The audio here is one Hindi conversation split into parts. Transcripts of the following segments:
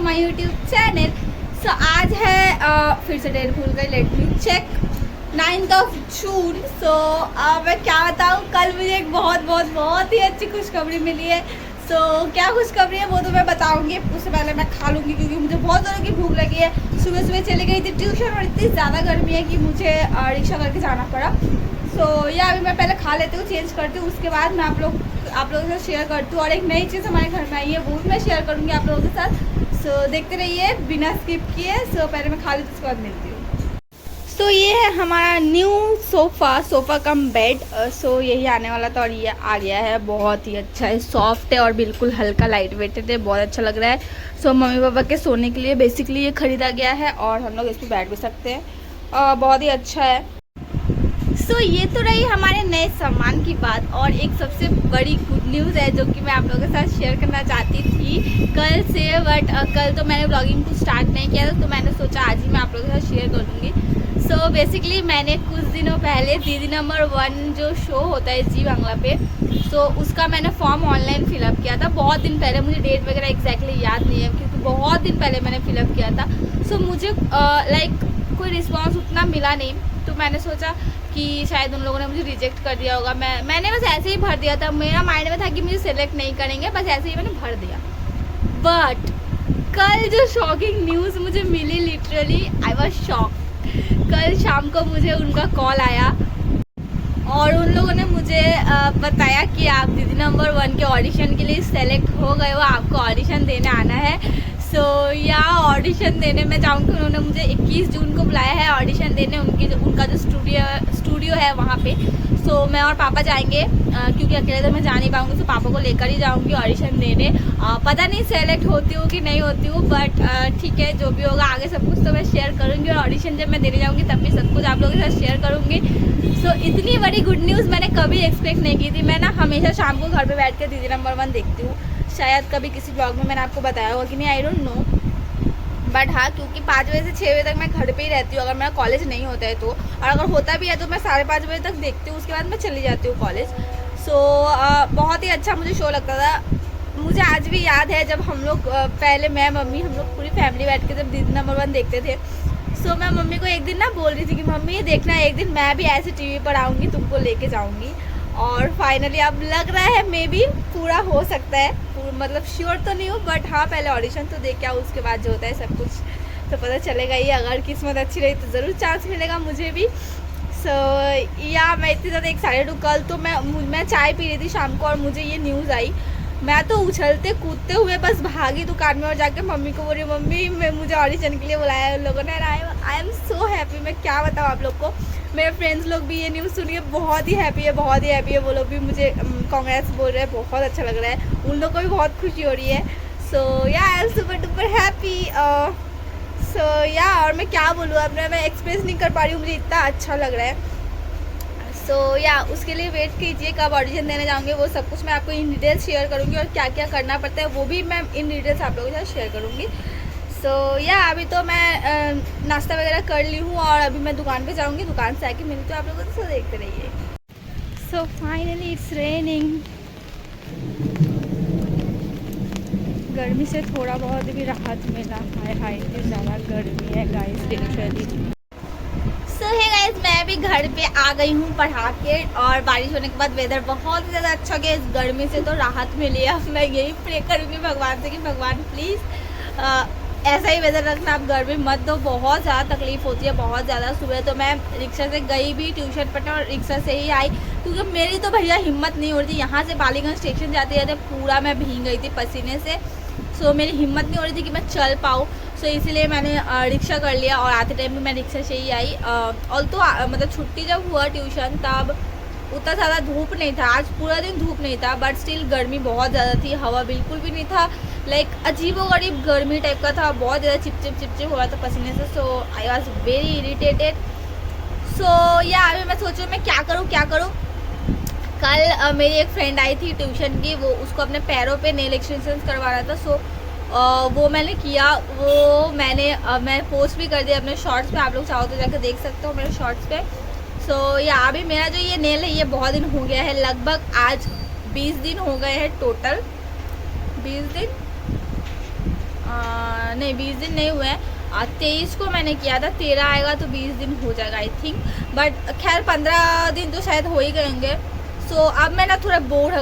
My YouTube channel. सो आज है फिर से डेट भूल गई, लेट मी चेक, 9 जून। सो मैं क्या बताऊँ, कल मुझे एक बहुत ही अच्छी खुशखबरी मिली है। सो क्या खुशखबरी है वो तो मैं बताऊंगी, उससे पहले मैं खा लूँगी क्योंकि मुझे बहुत ज़्यादा की भूख लगी है। सुबह सुबह चली गई थी ट्यूशन और इतनी ज़्यादा गर्मी है कि मुझे रिक्शा करके जाना पड़ा। सो या अभी मैं पहले खा लेती हूँ, चेंज करती हूँ, उसके बाद मैं आप लोगों के साथ शेयर करती हूँ। और एक नई चीज़ हमारे घर में आई है वो भी मैं शेयर करूँगी आप लोगों के साथ। सो देखते रहिए बिना स्किप किए। सो पहले मैं खा लेती हूँ, उसके बाद मिलती हूँ। सो ये है हमारा न्यू सोफ़ा कम बेड। सो यही आने वाला था और ये आ गया है। बहुत ही अच्छा है, सॉफ्ट है और बिल्कुल हल्का लाइट वेटेड है, बहुत अच्छा लग रहा है। सो मम्मी पापा के सोने के लिए बेसिकली ये ख़रीदा गया है और हम लोग इस पर बैठ भी सकते हैं। बहुत ही अच्छा है। सो ये तो रही हमारे नए सामान की बात। और एक सबसे बड़ी गुड न्यूज़ है जो कि मैं आप लोगों के साथ शेयर करना चाहती थी कल से, बट कल तो मैंने ब्लॉगिंग को स्टार्ट नहीं किया था, तो मैंने सोचा आज ही मैं आप लोगों के साथ शेयर कर दूँगी। सो बेसिकली मैंने कुछ दिनों पहले दीदी नंबर 1 जो शो होता है जी बांग्ला पे, सो उसका मैंने फॉर्म ऑनलाइन फिलअप किया था बहुत दिन पहले। मुझे डेट वगैरह एग्जैक्टली याद नहीं है क्योंकि बहुत दिन पहले मैंने फिलअप किया था। सो मुझे कोई रिस्पॉन्स उतना मिला नहीं, तो मैंने सोचा कि शायद उन लोगों ने मुझे रिजेक्ट कर दिया होगा। मैंने बस ऐसे ही भर दिया था, मेरा माइंड में था कि मुझे सिलेक्ट नहीं करेंगे, बस ऐसे ही मैंने भर दिया। बट कल जो शॉकिंग न्यूज़ मुझे मिली, लिटरली आई वाज शॉक्ड। कल शाम को मुझे उनका कॉल आया और उन लोगों ने मुझे बताया कि आप दीदी नंबर 1 के ऑडिशन के लिए सेलेक्ट हो गए हो, आपको ऑडिशन देने आना है। सो या ऑडिशन देने में जाऊँगी। उन्होंने मुझे 21 जून को बुलाया है ऑडिशन देने, उनका जो स्टूडियो है वहाँ पे। सो मैं और पापा जाएंगे क्योंकि अकेले तो मैं जा नहीं पाऊँगी, तो पापा को लेकर ही जाऊँगी ऑडिशन देने। पता नहीं सेलेक्ट होती हूँ कि नहीं होती हूँ, बट ठीक है, जो भी होगा आगे सब कुछ तो मैं शेयर करूँगी। और ऑडिशन जब मैं देने जाऊँगी तब भी सब कुछ आप लोगों के साथ शेयर करूँगी। सो इतनी बड़ी गुड न्यूज़ मैंने कभी एक्सपेक्ट नहीं की थी। मैं ना हमेशा शाम को घर पे बैठ के दीदी नंबर 1 देखती हूँ। शायद कभी किसी ब्लॉग में मैंने आपको बताया होगा कि नहीं, आई डोंट नो। बट हाँ, क्योंकि 5 बजे से 6 बजे तक मैं घर पे ही रहती हूँ अगर मेरा कॉलेज नहीं होता है तो। और अगर होता भी है तो मैं 5:30 बजे तक देखती हूँ, उसके बाद मैं चली जाती हूँ कॉलेज। सो बहुत ही अच्छा मुझे शो लगता था। मुझे आज भी याद है जब हम लोग पहले मैं मम्मी हम लोग पूरी फैमिली बैठ के जब दीदी नंबर 1 देखते थे। सो मैं मम्मी को एक दिन ना बोल रही थी कि मम्मी ये देखना, एक दिन मैं भी ऐसे टीवी पर आऊँगी, तुमको लेके जाऊँगी। और फाइनली अब लग रहा है मे बी पूरा हो सकता है, मतलब श्योर तो नहीं हूँ, बट हाँ पहले ऑडिशन तो देख के आओ, उसके बाद जो होता है सब कुछ तो पता चलेगा ही। अगर किस्मत अच्छी रही तो ज़रूर चांस मिलेगा मुझे भी। सो या मैं इतनी ज़्यादा एक्साइटेड हूँ। कल तो मैं चाय पी रही थी शाम को और मुझे ये न्यूज़ आई। मैं तो उछलते कूदते हुए बस भागी दुकान में और जाके मम्मी को बोल रही, मम्मी मुझे ऑडिशन के लिए बुलाया है उन लोगों ने। I am so happy. मैं क्या बताऊँ आप लोग को, मेरे फ्रेंड्स लोग भी ये न्यूज़ सुनिए बहुत ही हैप्पी है। वो लोग भी मुझे कांग्रेस बोल रहे हैं, बहुत अच्छा लग रहा है, उन लोग को भी बहुत खुशी हो रही है। So yeah I am super duper happy. So yeah और मैं क्या बोलूँ, अब मैं एक्सप्रेस नहीं कर पा रही हूँ, मुझे इतना अच्छा लग रहा है। सो या उसके लिए वेट कीजिए, कब ऑडिशन देने जाऊँगी वो सब कुछ मैं आपको इन डिटेल्स शेयर करूँगी। और क्या क्या करना पड़ता है वो भी मैं इन डिटेल्स आप लोगों के साथ शेयर करूँगी। सो या अभी तो मैं नाश्ता वगैरह कर ली हूँ और अभी मैं दुकान पे जाऊँगी, दुकान से आके मिलती हूँ आप लोगों से। देखते रहिए। So finally it's raining. गर्मी से थोड़ा बहुत भी राहत मिला। हाय इतनी ज़्यादा गर्मी है गाइस, लिटरली। सो है गाइस, मैं भी घर पे आ गई हूँ पढ़ा के, और बारिश होने के बाद वेदर बहुत ही ज़्यादा अच्छा गया। इस गर्मी से तो राहत मिली है। अब मैं यही प्रे करूँगी भगवान से कि भगवान प्लीज़ ऐसा ही वेदर रखना, आप गर्मी मत दो। बहुत ज़्यादा तकलीफ़ होती है, बहुत ज़्यादा। सुबह तो मैं रिक्शा से गई भी ट्यूशन पढ़ने और रिक्शा से ही आई क्योंकि मेरी तो भैया हिम्मत नहीं हो रही थी। यहाँ से बालीगंज स्टेशन जाते जाते पूरा मैं भीग गई थी पसीने से। सो मेरी हिम्मत नहीं हो रही थी कि मैं चल पाऊँ। सो इसीलिए मैंने रिक्शा कर लिया और आते टाइम भी मैं रिक्शा से ही आई। और तो मतलब छुट्टी जब हुआ ट्यूशन तब उतना ज़्यादा धूप नहीं था, आज पूरा दिन धूप नहीं था, बट स्टिल गर्मी बहुत ज़्यादा थी। हवा बिल्कुल भी नहीं था, लाइक अजीबोगरीब गर्मी टाइप का था, बहुत ज़्यादा चिपचिप हो रहा था पसीने से। सो आई वॉज वेरी इरीटेटेड। सो या अभी मैं सोच रही हूँ मैं क्या करूँ। कल मेरी एक फ्रेंड आई थी ट्यूशन की, वो उसको अपने पैरों पे नेल एक्सटेंशन करवाना था। सो वो मैंने किया, वो मैं पोस्ट भी कर दिया अपने शॉर्ट्स पे, आप लोग चाहो तो जाकर देख सकते हो मेरे शॉर्ट्स पे। सो या अभी मेरा जो ये नेल है ये बहुत दिन हो गया है, लगभग आज 20 दिन हो गए हैं टोटल। 20 दिन नहीं 20 दिन नहीं हुए हैं, 23 को मैंने किया था, 13 आएगा तो 20 दिन हो जाएगा आई थिंक। बट खैर 15 दिन तो शायद हो ही गए होंगे। सो अब मैं ना थोड़ा बोर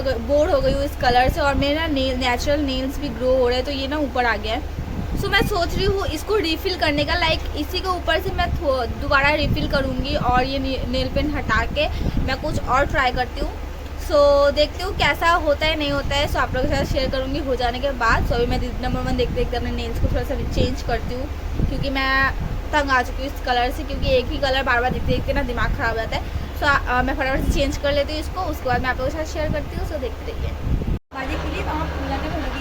हो गई हूँ इस कलर से, और मेरे ना नेचुरल नेल्स भी ग्रो हो रहे हैं, तो ये ना ऊपर आ गया है। सो मैं सोच रही हूँ इसको रिफ़िल करने का, लाइक इसी के ऊपर से मैं दोबारा रिफ़िल करूँगी, और ये नेल पेंट हटा के मैं कुछ और ट्राई करती हूँ। सो देखती हूँ कैसा होता है नहीं होता है। सो आप लोगों के साथ शेयर करूँगी हो जाने के बाद। सो अभी मैं नंबर 1 देखते देखते अपने नेल्स को थोड़ा सा चेंज करती हूँ, क्योंकि मैं तंग आ चुकी हूँ इस कलर से, क्योंकि एक ही कलर बार बार देखते देखते ना दिमाग ख़राब हो जाता है। सो मैं फटाफट से चेंज कर लेती हूँ इसको, उसके बाद मैं आप लोगों के साथ शेयर करती हूँ। सो देखते रहिए। बाजी के लिए वहाँ फूलाने में लगी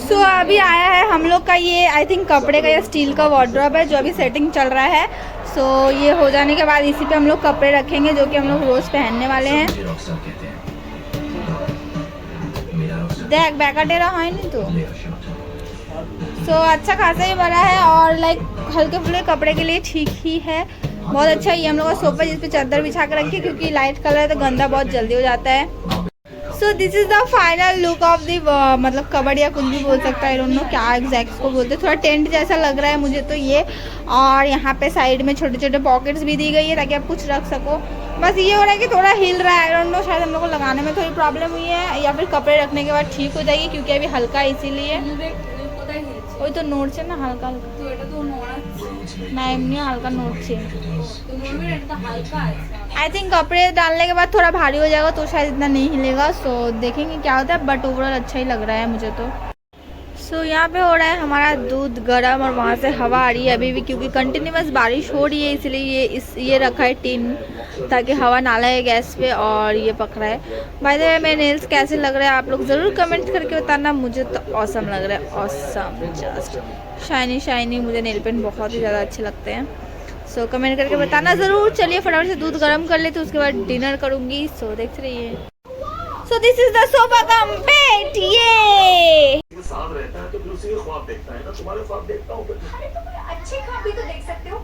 सो अभी आया है हम लोग का ये आई थिंक कपड़े का या स्टील का वार्डरोब है, जो अभी सेटिंग चल रहा है। सो ये हो जाने के बाद इसी पे हम लोग कपड़े रखेंगे, जो कि हम लोग रोज़ पहनने वाले हैं। देख बैकाटे रहा है नहीं तो। सो अच्छा खासा ही बड़ा है, और लाइक हल्के फुल्के कपड़े के लिए ठीक ही है, बहुत अच्छा। ये हम लोग का सोफा जिस पे चादर बिछा कर रखी है, क्योंकि लाइट कलर है तो गंदा बहुत जल्दी हो जाता है। So this is the final look of the मतलब कबर्ड, या कुछ भी बोल सकता है, दोनों क्या एग्जैक्ट को बोलते हैं। थोड़ा टेंट जैसा लग रहा है मुझे तो ये, और यहाँ पे साइड में छोटे छोटे पॉकेट्स भी दी गई है ताकि आप कुछ रख सको। बस ये हो रहा है कि थोड़ा हिल रहा है, आई डोंट नो, शायद हम लोग को लगाने में थोड़ी प्रॉब्लम हुई है, या फिर कपड़े रखने के बाद ठीक हो जाएगी, क्योंकि अभी हल्का है इसीलिए। वही तो नोट है ना, हल्का नहीं हल्का नोट से। आई थिंक कपड़े डालने के बाद थोड़ा भारी हो जाएगा, तो शायद इतना नहीं हिलेगा। सो देखेंगे क्या होता है, बट ओवरऑल अच्छा ही लग रहा है मुझे तो। सो यहाँ पे हो रहा है हमारा दूध गर्म, और वहाँ से हवा आ रही है अभी भी, क्योंकि कंटिन्यूअस बारिश हो रही है, इसलिए ये रखा है टिन, ताकि हवा ना लगे गैस पे, और ये पक रहा है। बाय द वे मेरे नेल्स कैसे लग रहे हैं आप लोग ज़रूर कमेंट करके बताना, मुझे तो ऑसम लग रहा है, ऑसम, जस्ट शाइनी शाइनी। मुझे नेल पेंट बहुत ही ज़्यादा अच्छे लगते हैं। सो कमेंट करके बताना ज़रूर। चलिए फटाफट से दूध गर्म कर लेते, उसके बाद डिनर करूँगी। सो देखते रहिए। So this is the sofa cum bed, ये इंसान रहता है तो फिर उसी के ख्वाब देखता है ना, तुम्हारे ख्वाब देखता हूँ। अरे तो अच्छे ख्वाब भी तो देख सकते हो।